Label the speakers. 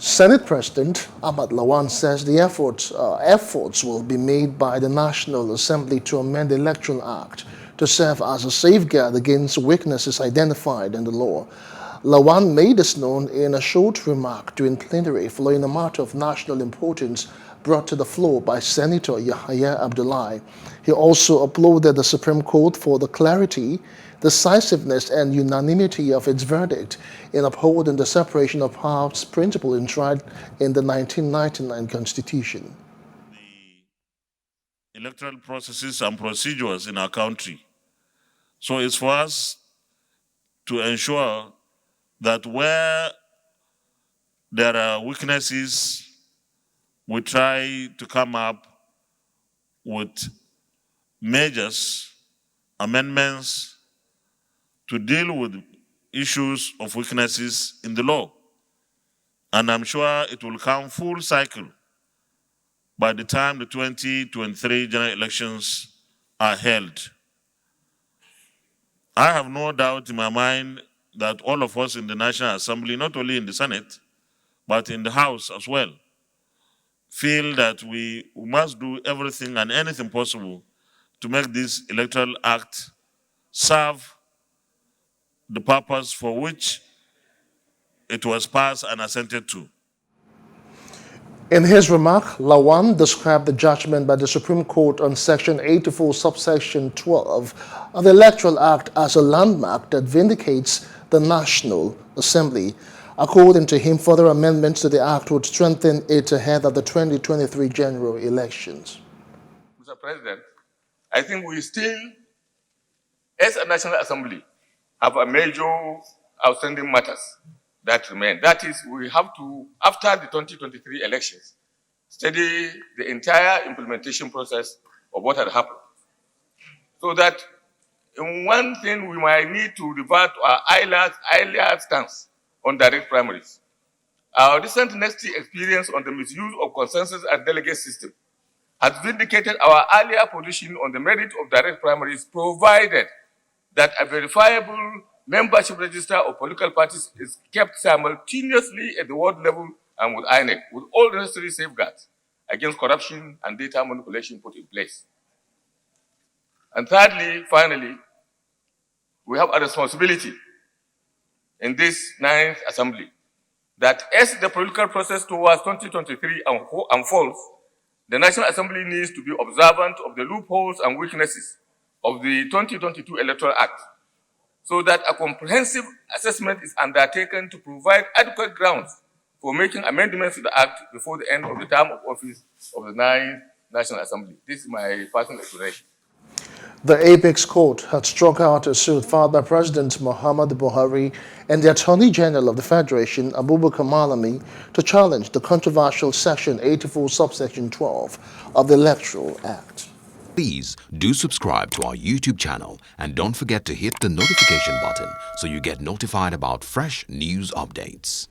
Speaker 1: Senate President Ahmad Lawan says the efforts will be made by the National Assembly to amend the Electoral Act to serve as a safeguard against weaknesses identified in the law. Lawan made this known in a short remark during plenary following a matter of national importance brought to the floor by Senator Yahya Abdullahi. He also applauded the Supreme Court for the clarity, decisiveness, and unanimity of its verdict in upholding the separation of powers principle enshrined in the 1999 Constitution.
Speaker 2: The electoral processes and procedures in our country. So it's for us to ensure that where there are weaknesses, we try to come up with measures, amendments to deal with issues of weaknesses in the law. And I'm sure it will come full cycle by the time the 2023 general elections are held. I have no doubt in my mind that all of us in the National Assembly, not only in the Senate, but in the House as well, feel that we must do everything and anything possible to make this Electoral Act serve the purpose for which it was passed and assented to.
Speaker 1: In his remark, Lawan described the judgment by the Supreme Court on Section 84, subsection 12 of the Electoral Act as a landmark that vindicates the National Assembly. According to him, further amendments to the Act would strengthen it ahead of the 2023 general elections.
Speaker 3: Mr. President, I think we still, as a National Assembly, have a major outstanding matters that remain. That is, we have to, after the 2023 elections, study the entire implementation process of what had happened. So that in one thing we might need to revert to our earlier stance on direct primaries. Our recent nasty experience on the misuse of consensus and delegate system has vindicated our earlier position on the merit of direct primaries, provided that a verifiable membership register of political parties is kept simultaneously at the ward level and with INEC, with all the necessary safeguards against corruption and data manipulation put in place. And thirdly, finally, we have a responsibility in this 9th Assembly that as the political process towards 2023 unfolds, the National Assembly needs to be observant of the loopholes and weaknesses of the 2022 Electoral Act, so that a comprehensive assessment is undertaken to provide adequate grounds for making amendments to the Act before the end of the term of office of the 9th National Assembly. This is my personal explanation.
Speaker 1: The Apex Court had struck out a suit filed by President Muhammad Buhari and the Attorney General of the Federation, Abubakar Malami, to challenge the controversial Section 84, subsection 12 of the Electoral Act.
Speaker 4: Please do subscribe to our YouTube channel and don't forget to hit the notification button so you get notified about fresh news updates.